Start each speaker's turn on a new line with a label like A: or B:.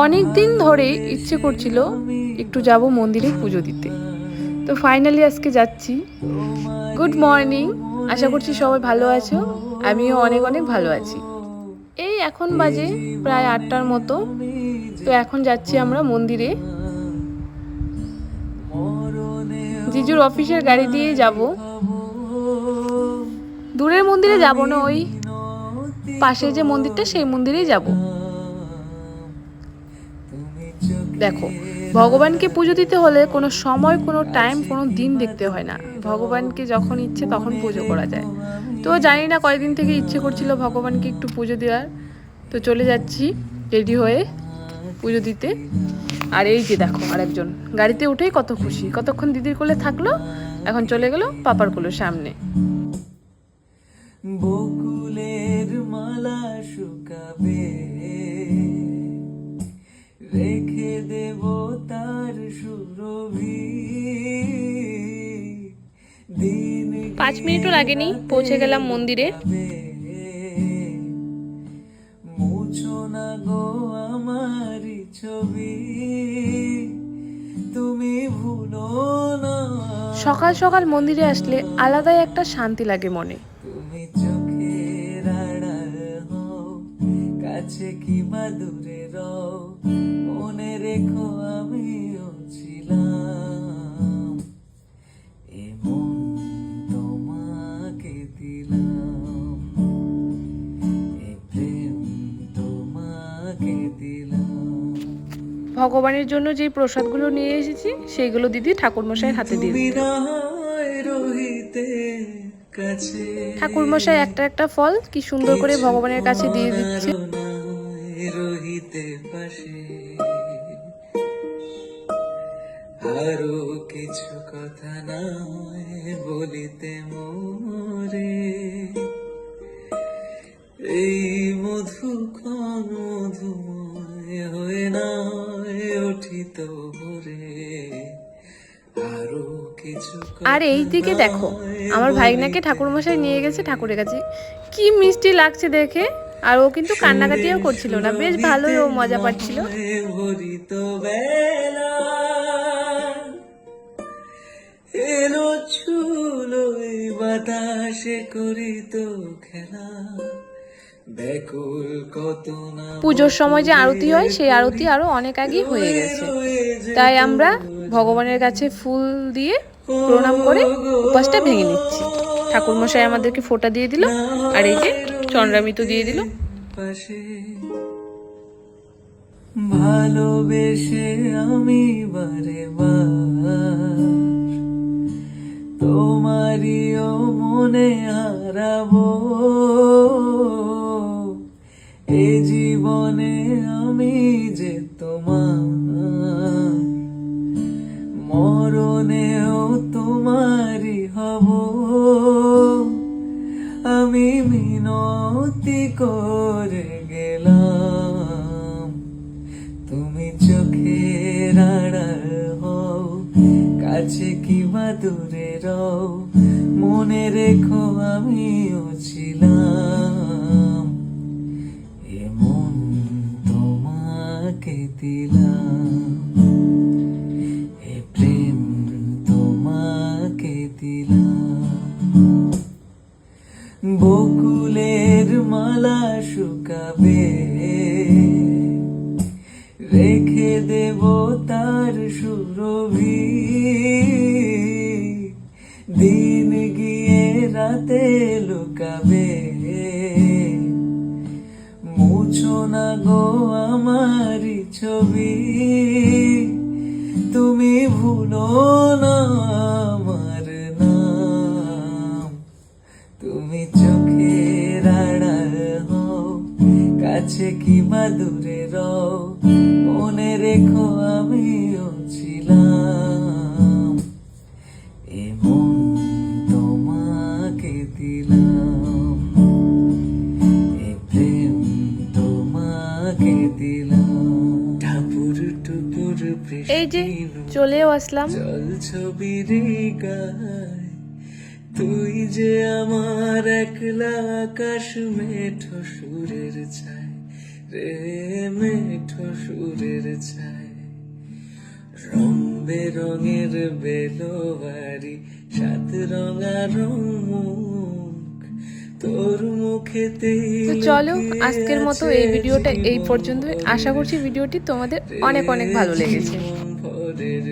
A: অনেক দিন ধরে ইচ্ছে করছিল একটু যাব মন্দিরে পুজো দিতে, তো ফাইনালি আজকে যাচ্ছি। গুড মর্নিং, আশা করছি সবাই ভালো আছো। আমিও অনেক অনেক ভালো আছি। এই এখন বাজে প্রায় 8টার মতো, তো এখন যাচ্ছি আমরা মন্দিরে। জিজুর অফিসের গাড়ি দিয়ে যাব। দূরের মন্দিরে যাব না, ওই পাশে যে মন্দিরটা সেই মন্দিরেই যাব। দেখো, ভগবানকে পুজো দিতে হলে কোনো সময়, কোনো টাইম, কোনো দিন দেখতে হয় না। ভগবানকে যখন ইচ্ছে তখন পুজো করা যায়। তো জানি না কয়েকদিন থেকে ইচ্ছে করছিল ভগবানকে একটু পুজো দেওয়ার, তো চলে যাচ্ছি রেডি হয়ে পুজো দিতে। আর এই যে দেখো আরেকজন গাড়িতে উঠেই কত খুশি, কতক্ষণ দিদির কোলে থাকলো, এখন চলে গেল পাপার কোলের সামনে। বকুলের মালা শুকাবে, রেখে দেব তার সুরভি। 5 মিনিটও লাগেনি, পৌঁছে গেলাম মন্দিরে। মুছো না গো আমারি ছবি, তুমি ভুলো না। সকাল সকাল মন্দিরে আসলে আলাদাই একটা শান্তি লাগে মনে। তুমি চোখের আড়াল হও, কাছে কিংবা দূরে রও, মনে রেখো আমিও ছিলাম। এ মন তোমাকে দিলাম, এ প্রেম তোমাকে দিলাম। ভগবানের জন্য যে প্রসাদগুলো নিয়ে এসেছি সেইগুলো দিদি ঠাকুরমশাইয়ের হাতে দিয়ে দিল। ঠাকুরমশাই একটা একটা ফল কি সুন্দর করে ভগবানের কাছে দিয়ে দিচ্ছে। আরো কিছু কথা নয় বলিতে মোরে, এই মধুক্ষণ মধুময় হয়ে নয় উঠিত ভোরে। আর এই দিকে দেখো, আমার ভাইনাকে ঠাকুরমশাই নিয়ে গেছে ঠাকুরের কাছে। কি মিষ্টি লাগছে দেখে, আর ও কিন্তু কান্নাকাটিও করছিল না, বেশ ভালোই ও মজা পাচ্ছিল। এলো ছুলো এই বাতাসে করিত খেলা, পুজোর সময় যে আরতি হয় সেই আরতি আরো অনেক আগেই হয়ে গেছে, তাই আমরা ভগবানের কাছে ফুল দিয়ে প্রণাম করে উপাসটা ভেঙে নিচ্ছি। ঠাকুরমশাই আমাদেরকে ফোঁটা দিয়ে দিল, আর এই যে চন্দ্রামৃত দিয়ে দিল। ভালোবেসে আমি বারে বার তোমারিও মনে হারাবো, এ জীবনে আমি যে তোমার, মরণেও তোমারই হব। আমি মিনতি করে গেলাম, তুমি চোখের আড়াল হও, কাছে কিংবা দূরে রও, মনে রেখো আমিও ছিলাম। এ মন তোমাকে দিলাম, এ প্রেম তোমাকে দিলাম। বকুলের মালা শুকাবে, রেখে দেব তার সুরভি। দিন গিয়ে রাতে লুকাবে, মুছো না গো আমারি ছবি, তুমি ভুলো না আমার নাম। তুমি চোখের আড়াল হও, কাছে কিংবা দূরে রও, মনে রেখো আমিও ছিলাম। এ মন তোমাকে দিলাম, এ প্রেম তোমাকে দিলাম। ঠাকুর টুকুর এই যে চলেও আসলাম। জল ছবির গায় তুই যে আমার একলা আকাশ মেঠো সুরের ছায়,
B: রে মেঠো সুরের ছায়, রং বেরঙের বেলোয়ারি, সাত রঙা মুখ, তোর মুখেতেই
A: তো চলো আজকের মতো এই ভিডিওটা এই পর্যন্তই। আশা করছি ভিডিওটি তোমাদের অনেক অনেক ভালো লেগেছে।
B: ভোরের